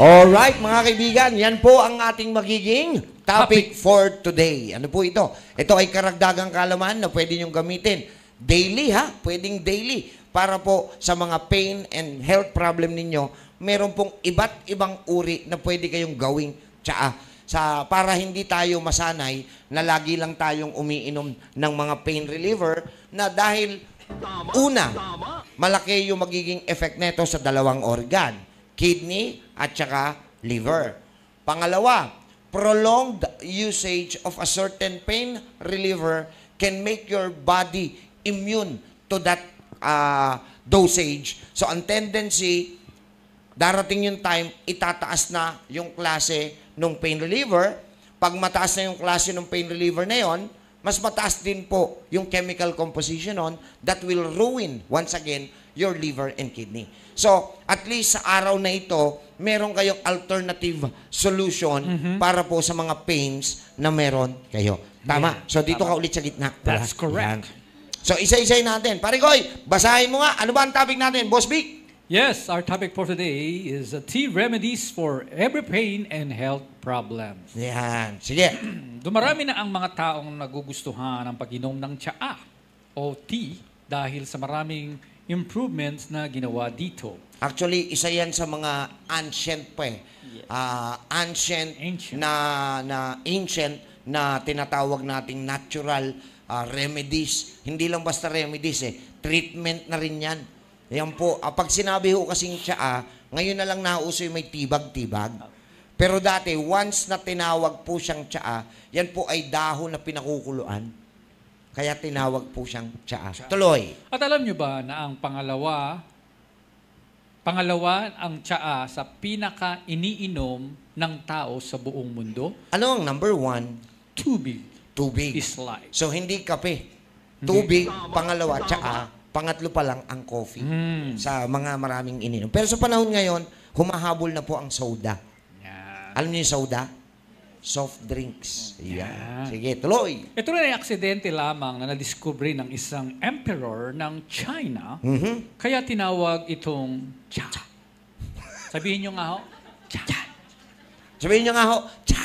Alright, mga kaibigan, yan po ang ating magiging topic for today. Ano po ito? Ito ay karagdagang kaalaman na pwede niyong gamitin daily, ha? Pwedeng daily. Para po sa mga pain and health problem ninyo, meron pong iba't ibang uri na pwede kayong gawing tsaa. Para hindi tayo masanay na lagi lang tayong umiinom ng mga pain reliever na dahil una, malaki yung magiging effect nito sa dalawang organ. Kidney at saka liver. Pangalawa, prolonged usage of a certain pain reliever can make your body immune to that dosage. So, ang tendency, darating yung time, itataas na yung klase ng pain reliever. Pag mataas na yung klase ng pain reliever na yon, mas mataas din po yung chemical composition on that will ruin, once again, your liver and kidney. So, at least sa araw na ito, meron kayong alternative solution para po sa mga pains na meron kayo. Tama? So, dito ka ulit sa gitna. That's correct. Yan. So, isa-isay natin. Pare Koy, basahin mo nga. Ano ba ang topic natin? Boss Vic? Yes, our topic for today is tea remedies for every pain and health problems. Yan. Sige. Dumarami na ang mga taong nagugustuhan ang pag-inom ng tsaa o tea dahil sa maraming improvements na ginawa dito. Actually, isa yan sa mga ancient pa eh. Yes. Ancient na tinatawag nating natural remedies. Hindi lang basta remedies eh. Treatment na rin yan. Yan po. Pag sinabi ho kasing tsaa, ngayon na lang nauso yung may tibag-tibag. Pero dati, once na tinawag po siyang tsaa, yan po ay dahon na pinakukuluan. Kaya tinawag po siyang tsaa. Tuloy. At alam nyo ba na ang pangalawa ang tsaa sa pinaka-iniinom ng tao sa buong mundo? Ano ang number one? Tubig. Tubig. Is life. So, hindi kape. Tubig, pangalawa, tsaa. Pangatlo pa lang ang coffee sa mga maraming ininom. Pero sa panahon ngayon, humahabol na po ang soda. Yeah. Alam niyo yung soda? Soft drinks. Yeah. Sige, tuloy. Ito rin ay aksidente lamang na nadiskubre ng isang emperor ng China, kaya tinawag itong cha. Sabihin nyo nga ho, cha. Sabihin niyo nga ho, cha.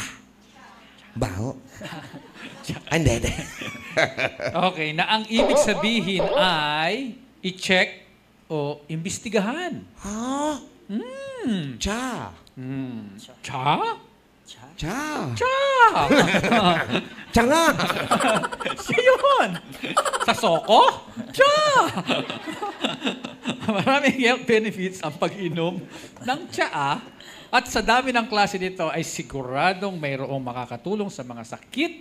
Baho. Hindi. Okay, na ang ibig sabihin ay i-check o imbestigahan. Ha? Cha. Cha? Cha. Cha! Cha nga. Siya yun! Sa soko? Cha! Maraming health benefits ang pag-inom ng tsaa at sa dami ng klase nito ay siguradong mayroong makakatulong sa mga sakit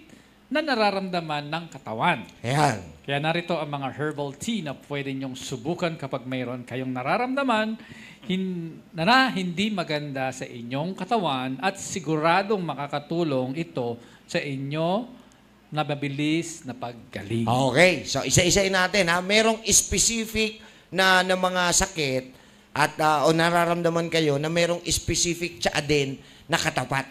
na nararamdaman ng katawan. Ayan. Kaya narito ang mga herbal tea na pwede nyong subukan kapag mayroon kayong nararamdaman na hindi maganda sa inyong katawan at siguradong makakatulong ito sa inyo na mabilis na paggaling. Okay. So, isa-isay natin, ha? Merong specific na mga sakit at o nararamdaman kayo na merong specific tsaa din na katapat.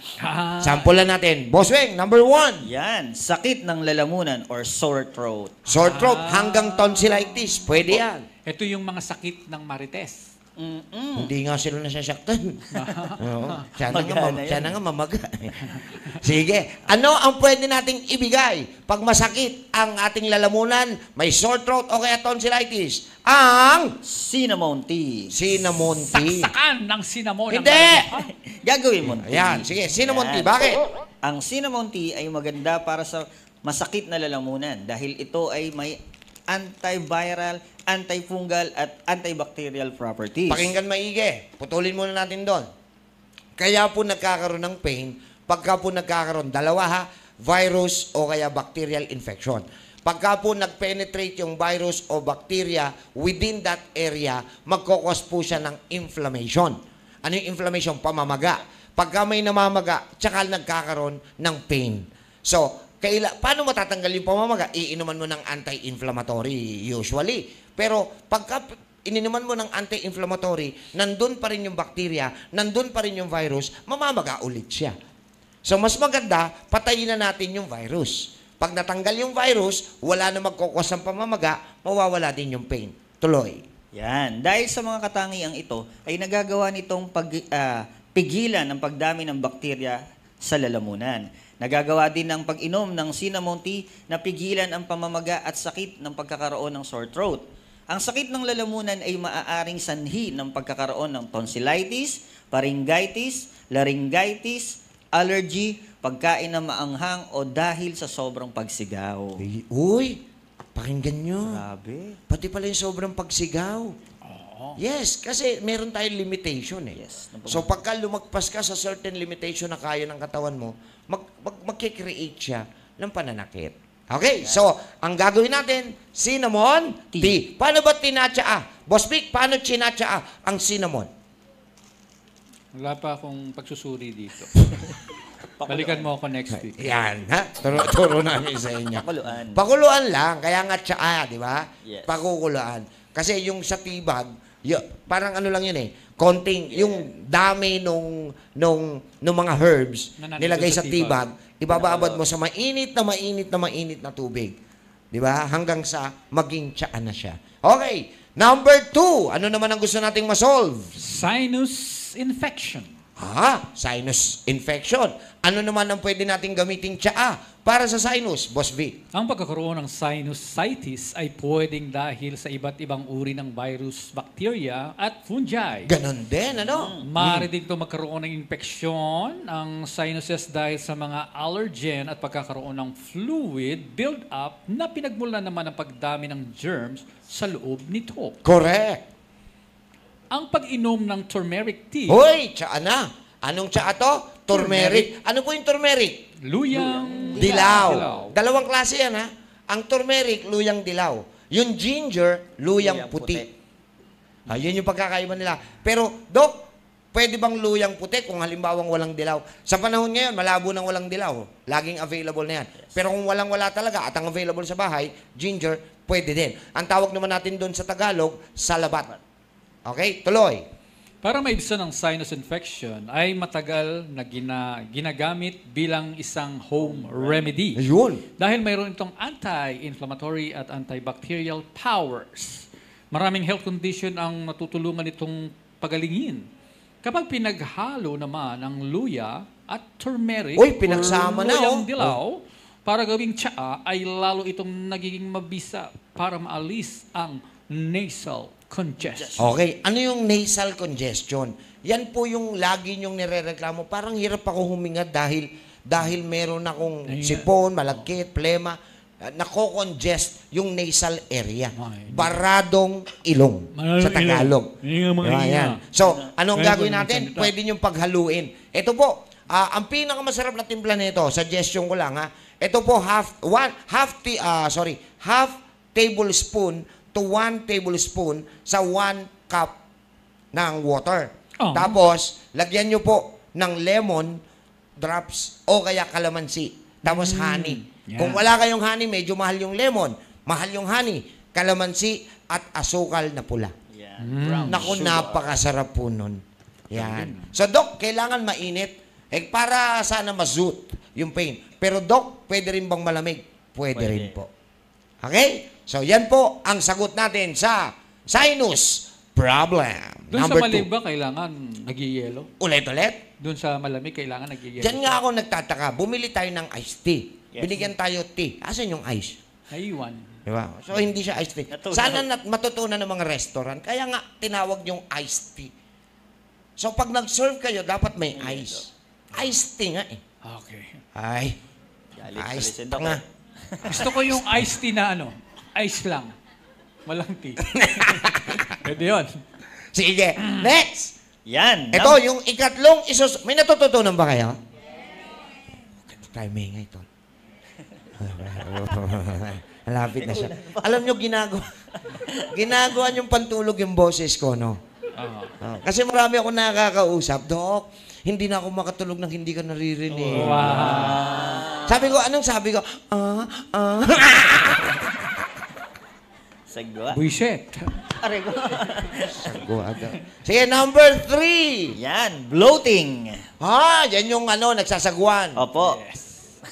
Sampulan natin. Boss Weng, number 1. Yan, sakit ng lalamunan or sore throat. Sore throat hanggang tonsillitis. Pwede yan. Ito yung mga sakit ng marites. Hindi nga sila nasasaktan. Siya na nga mamaga. Sige. Ano ang pwede nating ibigay pag masakit ang ating lalamunan, may sore throat o kaya tonsillitis? Ang Cinnamon tea. cinnamon tea. Saksakan ng cinnamon. Hindi! Gagawin mo. Ayan. Sige, cinnamon tea. Yan. Bakit? Ang cinnamon tea ay maganda para sa masakit na lalamunan dahil ito ay may antiviral, antifungal at antibacterial properties. Pakinggan maigi. Putulin muna natin doon. Kaya po nagkakaroon ng pain, pagka po nagkakaroon, dalawa ha, virus o kaya bacterial infection. Pagka po nag-penetrate yung virus o bacteria within that area, magkukos po siya ng inflammation. Ano yung inflammation? Pamamaga. Pagka may namamaga, tsaka nagkakaroon ng pain. So, paano matatanggal yung pamamaga? Iinuman mo ng anti-inflammatory usually. Pero pagka ininuman mo ng anti-inflammatory, nandun pa rin yung bacteria, nandun pa rin yung virus, mamamaga ulit siya. So mas maganda, patayin na natin yung virus. Pag natanggal yung virus, wala na magkukos ng pamamaga, mawawala din yung pain. Tuloy. Yan. Dahil sa mga katangiang ito, ay nagagawa nitong pigilan ang pagdami ng bakterya sa lalamunan. Nagagawa din ng pag-inom ng cinnamon tea na pigilan ang pamamaga at sakit ng pagkakaroon ng sore throat. Ang sakit ng lalamunan ay maaaring sanhi ng pagkakaroon ng tonsillitis, pharyngitis, laryngitis, allergy, pagkain na maanghang o dahil sa sobrang pagsigaw. Uy, pakinggan nyo. Grabe. Pati pala yung sobrang pagsigaw. Yes, kasi meron tayong limitation eh. Yes. So pagka lumagpas ka sa certain limitation na kaya ng katawan mo, magkikreate siya ng pananakit. Okay, so ang gagawin natin, cinnamon tea. Paano ba tinatsaa? Boss Vic, paano tinatsaa ang cinnamon? Wala pa akong pagsusuri dito. Balikan mo ako next week. Yan, ha? Turo namin sa inyo. Pakuluan. Pakuluan lang, kaya nga tsaa, di ba? Yes. Pakukuluan. Kasi yung sa tibag, parang ano lang yun eh, konting, yung dami nung mga herbs, Na nandito nilagay sa sa tibag, ibababad mo sa mainit na tubig. Di ba? Hanggang sa maging tsaa na siya. Okay, number 2, ano naman ang gusto nating masolve? Sinus infection. Sinus infection. Ano naman ang pwede nating gamiting tsaa para sa sinus, Boss V? Ang pagkakaroon ng sinusitis ay pwedeng dahil sa iba't ibang uri ng virus, bacteria at fungi. Ganon din, ano? Maaari din ito magkaroon ng infeksyon, ang sinuses dahil sa mga allergen at pagkakaroon ng fluid build-up na pinagmula naman ng pagdami ng germs sa loob nito. Correct. Ang pag-inom ng turmeric tea, Hoy, tsaa na. Anong tsaa to? Turmeric. Ano po yung turmeric? luyang Dilaw. Dalawang klase yan, ha? Ang turmeric, luyang dilaw. Yung ginger, luyang puti. Yun yung pagkakaiba nila. Pero, Dok, pwede bang luyang puti kung halimbawang walang dilaw? Sa panahon ngayon, malabo nang walang dilaw. Laging available na yan. Pero kung walang-wala talaga at ang available sa bahay, ginger, pwede din. Ang tawag naman natin doon sa Tagalog, salabat. Okay, tuloy. Para maibsan ang sinus infection ay matagal na ginagamit bilang isang home remedy. Ayun. Dahil mayroon itong anti-inflammatory at antibacterial powers. Maraming health condition ang natutulungan itong pagalingin. Kapag pinaghalo naman ang luya at turmeric Uy, pinagsama or na, luyang oh. dilaw para gawing tsaa ay lalo itong nagiging mabisa para maalis ang nasal congestion. Okay, ano yung nasal congestion? Yan po yung lagi nyong nirereklamo. Parang hirap ako huminga dahil meron akong sipon, malagkit, plema, nako-congest yung nasal area. Baradong ilong sa Tagalog. Ayan. So, anong gagawin natin? Pwede nyong paghaluin. Ito po, ang pinakamasarap na timpla nito, suggestion ko lang ha. Ito po half tablespoon to 1 tablespoon sa 1 cup ng water. Tapos, lagyan nyo po ng lemon drops o kaya calamansi. Tapos honey. Yeah. Kung wala kayong honey, medyo mahal yung lemon. Mahal yung honey, calamansi at asukal na pula. Brown Naku, sugar. napakasarap po nun. Yan. So, Doc, kailangan mainit. Para sana ma-zoot yung pain. Pero, Doc, pwede rin bang malamig? Pwede rin po. Okay? So, yan po ang sagot natin sa sinus problem. Doon sa Number malamig 2. ba kailangan nagiyelo? Ulit-ulit. Doon sa malamig kailangan nagiyelo? Diyan nga ako nagtataka. Bumili tayo ng iced tea. Yes. Binigyan tayo tea. Asan yung ice? Aywan. Diba? So, hindi siya iced tea. Natunaw. Sana matutunan ng mga restaurant. Kaya nga, tinawag yung iced tea. So, pag nag-serve kayo, dapat may ice. Iced tea nga eh. Okay. Ay, Galit ice si pa Doc, nga. Gusto ko yung iced tea na ice lang. Walang tea. Pwede yun. Sige, next. Yan. Ito, yung ikatlong may natututunan ba kayo? Tayo may ito. Malapit na siya. Alam nyo, ginagawa niyong pantulog yung boses ko, no? Kasi marami ako nakakausap, Dok, hindi na ako makatulog nang hindi ka naririnig. Wow. Sabi ko, anong sabi ko? Sagwa. Buisit. Aray ko. Sagwada. Sige, number 3. Yan, bloating. Yan yung nagsasagwan. Opo.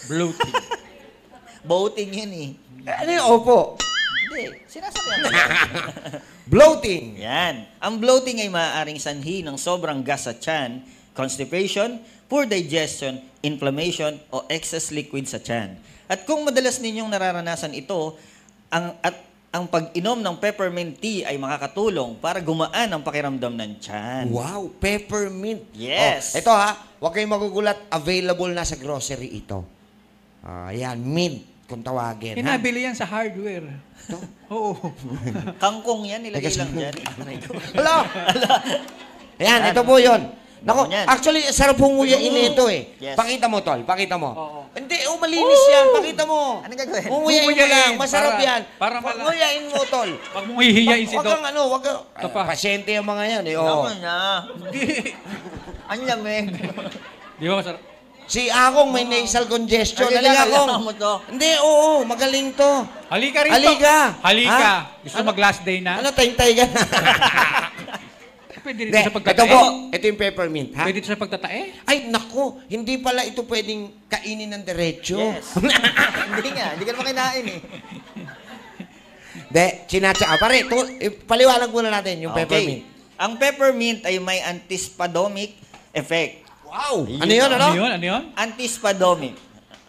Bloating. Bloating yun eh. Ano yung opo? Hindi, sinasakyan mo. Bloating. Yan. Ang bloating ay maaaring sanhi ng sobrang gas sa tiyan, constipation, poor digestion, inflammation, o excess liquid sa tiyan. At kung madalas ninyong nararanasan ito, ang pag-inom ng peppermint tea ay makakatulong para gumaan ang pakiramdam ng tiyan. Wow, peppermint. Yes. Ito huwag kayong magugulat, available na sa grocery ito. Yan, mint kung tawagin. ha? Nabili yan sa hardware. Oo. Kangkong yan, nilagay lang dyan. Hello. Yan, ito po yun. Nako, Yan. actually, sarap hunguyain ito eh. Yes. Pakita mo, Tol. Pakita mo. Oo. Hindi, malinis yan. Pakita mo. Anong gagawin? Hunguyain mo Hunguyain, lang. Masarap para- yan. para mala- Hunguyain mo, Tol. Pag mong hihiyain si Wag Doc. kang wag kang... Ito pa. Pasyente yung mga yan eh. Oo. Tama na. Ang lamig. Di ba masarap? Si Akong may nasal congestion. Halika, Halika, Akong. kailangan mo to. Hindi, oo. Magaling to. Halika rito. Halika. Halika. Ha? Gusto mag-last day na? Ano, tayong-tay ka na. Pwede rin Hindi, sa ito pagtatae. po. Ito yung peppermint, ha? Pwede rin sa pagtatae. Ay, naku. Hindi pala ito pwedeng kainin ng diretso. Yes. Hindi nga, hindi ka naman kinain eh. Hindi, chinatsa. Pare, paliwanag muna natin yung Okay. peppermint. Ang peppermint ay may antispasmodic effect. Wow! Ano yun, ano? Ano yun? Ano yun? Antispasmodic.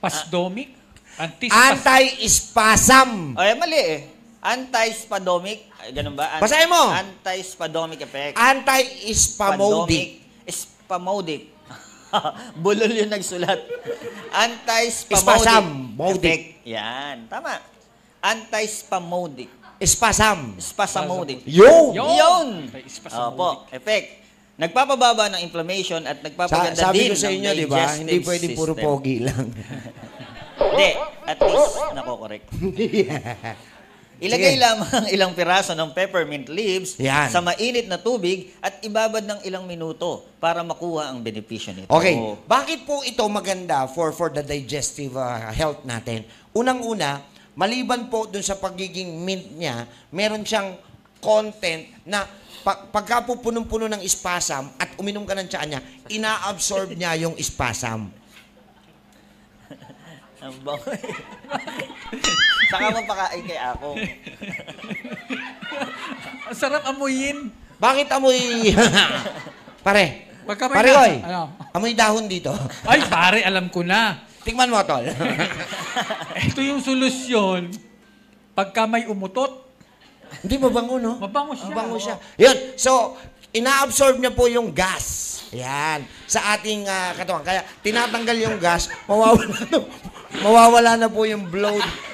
Pasdomic? Anti-spasm. Ay, mali eh. Antispasmodic. Ay, ganun ba? Basahin mo. Antispasmodic effect. Anti-spasmodic. Spasmodic. Bulol yung nagsulat. Antispasmodic Spasmodic. effect. Yan. Tama. Antispasmodic. Spasm. Spasmodic. Yun! Yun! Ay, spasmodic. Opo, effect. Nagpapababa ng inflammation at nagpapaganda Sabi din ko sa ng inyo, di ba? digestive Hindi pwedeng puro system. pogi lang. Hindi, at least nako-correct. Ilagay Sige. lamang ilang piraso ng peppermint leaves Yan. sa mainit na tubig at ibabad ng ilang minuto para makuha ang benepisyo nito. Okay, bakit po ito maganda for the digestive health natin? Unang-una, maliban po dun sa pagiging mint niya, meron siyang content na pagka po punong-puno ng spasm at uminom ka ng tsaa niya, ina-absorb niya yung spasm. Ang bango. Saka mo pakain kay ako. Ang sarap amuyin. Bakit amoy... Pare, Pagka may pare nasa- Oy, ano? amoy dahon dito. Ay, pare, alam ko na. Tingnan mo, Tol. Ito yung solusyon. Pagka may umutot, Hindi, mabango, no? mabango siya. Mabango siya. Yun. So, ina-absorb niya po yung gas. Yan. Sa ating katawan. Kaya, tinatanggal yung gas, mawawala na po yung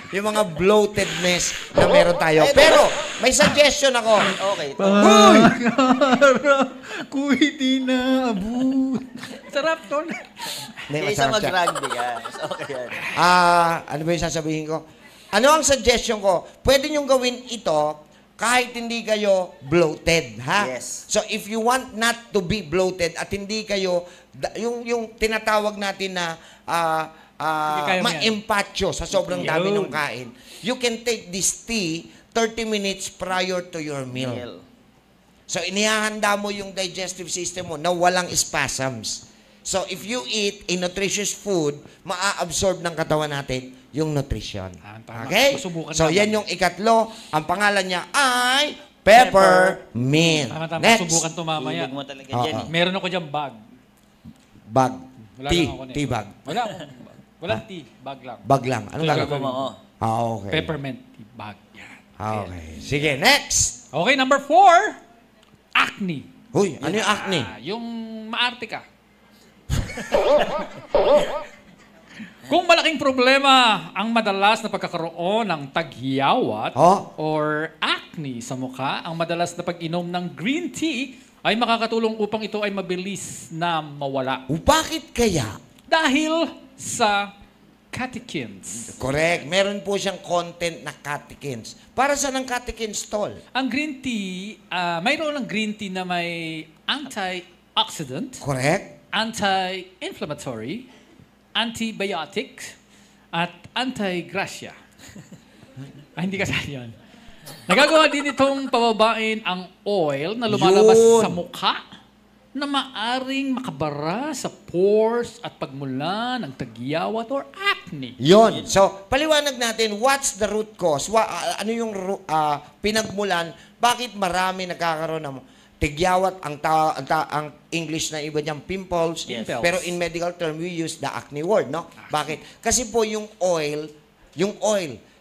yung mga bloatedness na meron tayo. Pero, may suggestion ako. Okay. Hoy! Kuy, di na abot. Sarap, Tol. Hindi, Kaysa masarap siya. mag-rugby ka. Okay yan. Ano ba yung sasabihin ko? Ano ang suggestion ko? Pwede niyong gawin ito kahit hindi kayo bloated, ha? Yes. So, if you want not to be bloated at hindi kayo, yung tinatawag natin na kaya mo yan. ma-empatcho sa sobrang dami Yun. ng kain, you can take this tea 30 minutes prior to your meal. Meal. So, inihahanda mo yung digestive system mo na walang spasms. So, if you eat a nutritious food, maa-absorb ng katawan natin yung nutrition. Tama. Okay? Masubukan So, naman. yan yung ikatlo. Ang pangalan niya ay peppermint. Tama, Next. subukan to mamaya. Hilig mo talaga Oo. dyan eh. Meron ako diyang bag. Bag. Wala Tea. lang ako na Tea bag. Wala akong bag. Walang tea. Bag lang. Bag lang. Anong Wala gagawin Mo, mo? oh. Okay. Peppermint tea bag. Yan. Okay. Sige, next. Okay, number 4. Acne. Huy, ano yung acne? Yung maarte ka. Kung malaking problema ang madalas na pagkakaroon ng taghiyawat Oh? or acne sa mukha, ang madalas na pag-inom ng green tea ay makakatulong upang ito ay mabilis na mawala. Bakit kaya? Dahil sa catechins. Correct. Meron po siyang content na catechins. Para saan ang catechins, Tol? Ang green tea, mayroon ng green tea na may antioxidant, Correct? anti-inflammatory, antibiotic, at anti-gracia. Hindi kasali yun. Nagagawa din itong pababain ang oil na lumalabas Yun. sa mukha na maaring makabara sa pores at pagmula ng tagyawat or acne. Yon. So, paliwanag natin, what's the root cause? Ano yung pinagmulan? Bakit marami nagkakaroon ng tigyawat? Ang English na iba niyang pimples. Yes. Pero in medical term, we use the acne word, no? Bakit? Kasi po yung oil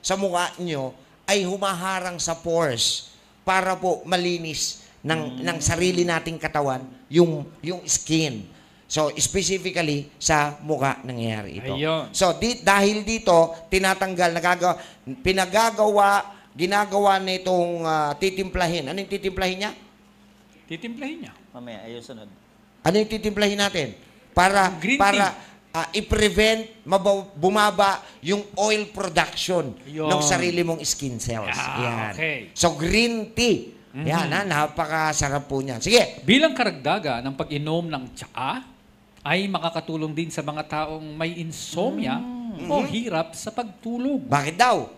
sa mukha nyo ay humaharang sa pores para po malinis ng sarili nating katawan yung skin. So, specifically, sa mukha nangyayari ito. Ayun. So, dahil dito, tinatanggal, ginagawa na itong titimplahin. Ano yung titimplahin niya? Titimplahin niya. Mamaya, ayun sunod. Ano yung titimplahin natin? Para, Green i-prevent, bumaba yung oil production Ayun. ng sarili mong skin cells. Ah, Yan. okay. So, green tea. Yan, napakasarap po niyan. Sige. Bilang karagdaga ng pag-inom ng tsaa, ay makakatulong din sa mga taong may insomnia o hirap sa pagtulog. Bakit daw?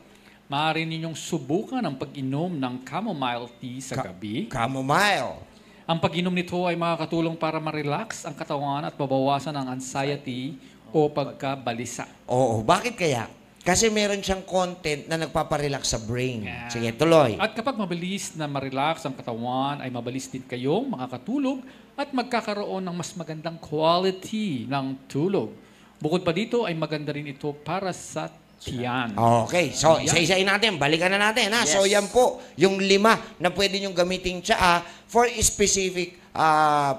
Maaari ninyong subukan ang pag-inom ng chamomile tea sa gabi. Chamomile. Ang pag-inom nito ay makakatulong para ma-relax ang katawan at mabawasan ang anxiety o pagkabalisa. Oo, bakit kaya? Kasi meron siyang content na nagpaparelax sa brain. Yeah. Sige, tuloy. At kapag mabilis na ma-relax ang katawan, ay mabilis din kayong makakatulog at magkakaroon ng mas magandang quality ng tulog. Bukod pa dito, ay maganda rin ito para sa tiyan. Okay, so isa-isain natin. Balikan na natin. Ha? Yes. So yan po, yung 5 na pwede niyong gamitin tsaa for a specific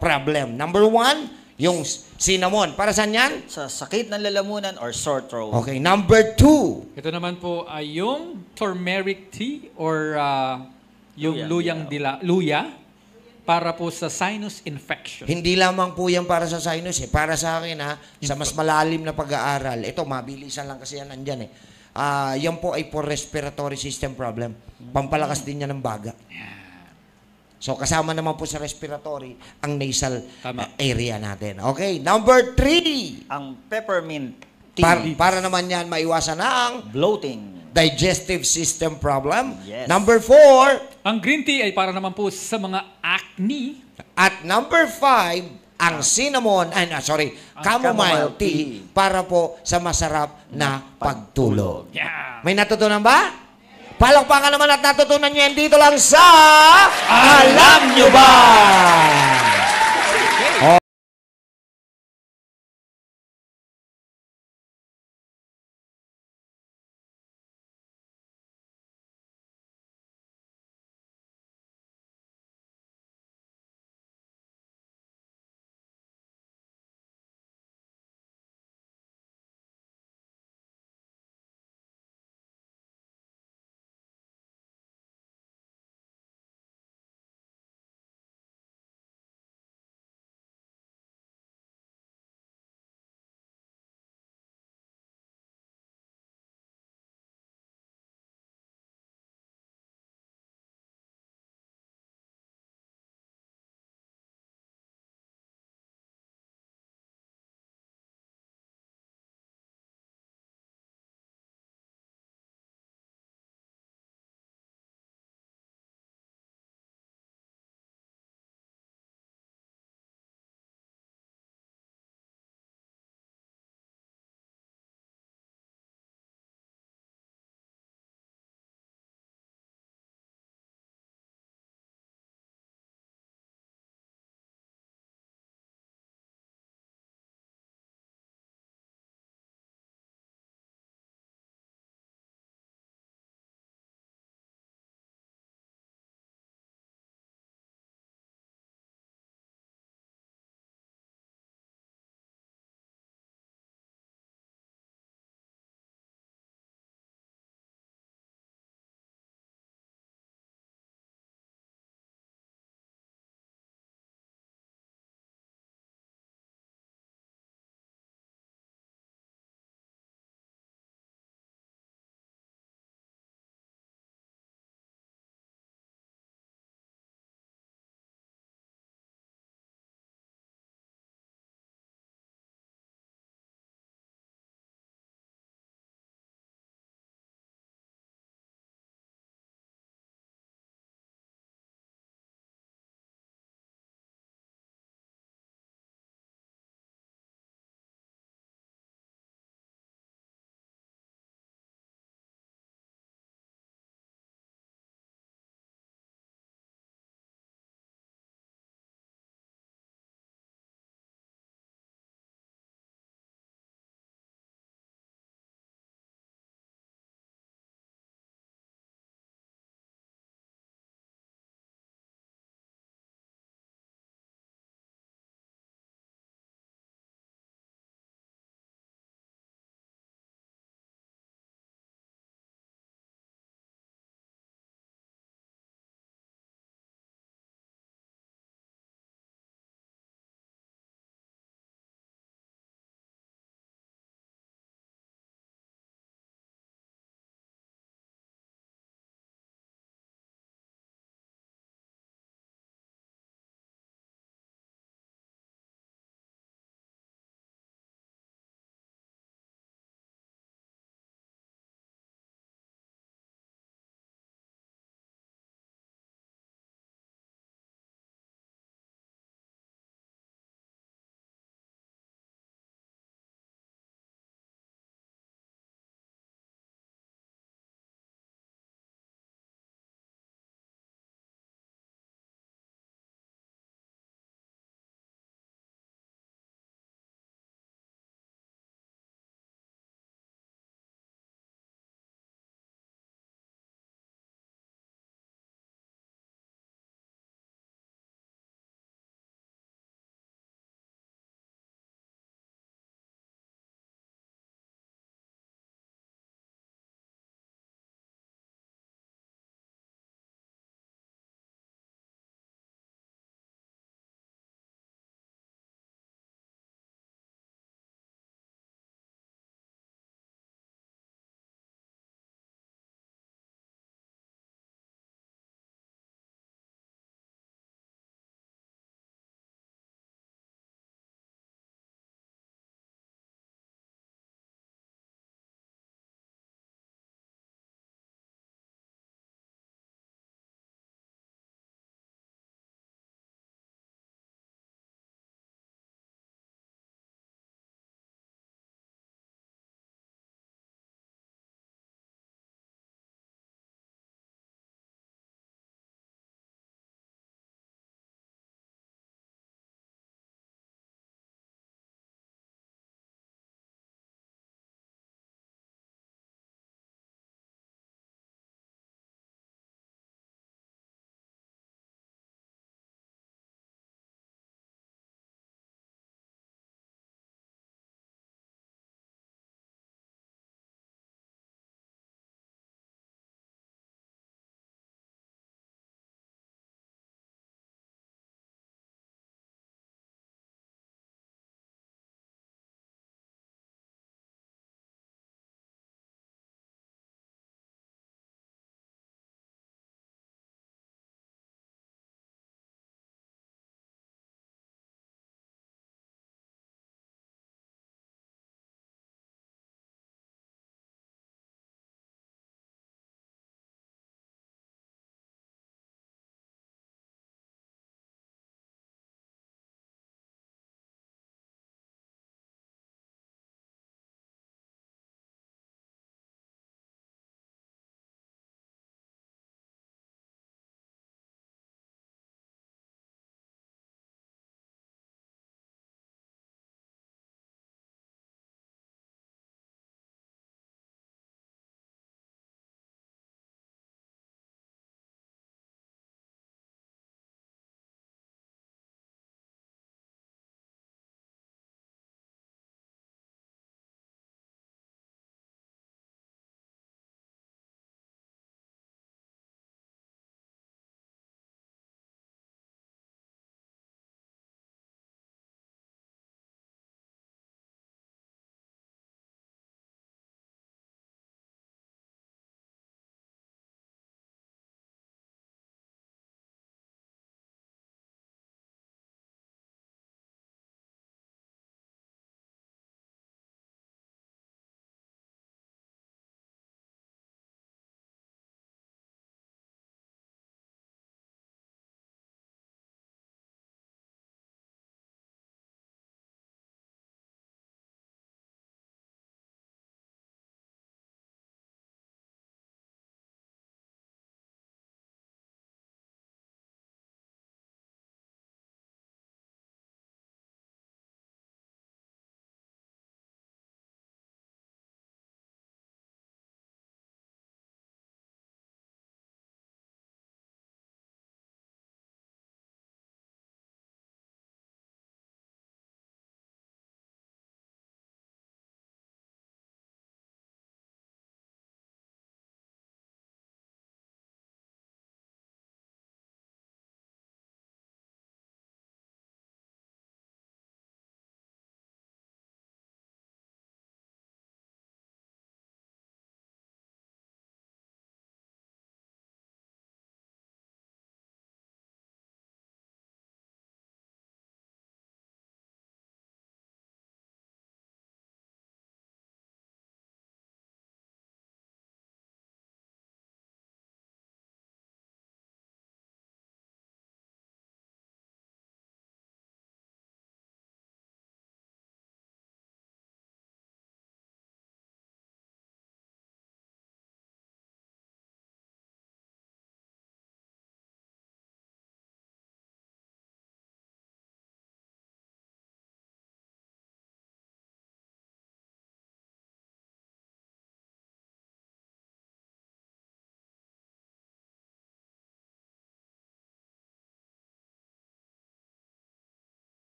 problem. Number 1, yung cinnamon. Para saan yan? Sa sakit ng lalamunan or sore throat. Okay, number 2. Ito naman po ay yung turmeric tea or yung luya para po sa sinus infection. Hindi lamang po yan para sa sinus. Para sa akin, sa mas malalim na pag-aaral. Ito, mabilisan lang kasi yan nandyan. Yan po ay for respiratory system problem. Pampalakas din yan ng baga. So, kasama naman po sa respiratory ang nasal area natin. Okay, number 3. Ang peppermint tea. Para naman yan, maiwasan na ang Bloating. digestive system problem. Yes. Number 4. Ang green tea ay para naman po sa mga acne. At number 5, ang cinnamon, chamomile tea para po sa masarap na pagtulog. Yeah. May natutunan ba? Palakpakan naman at natutunan nyo yan dito lang sa Alam Nyo Ba?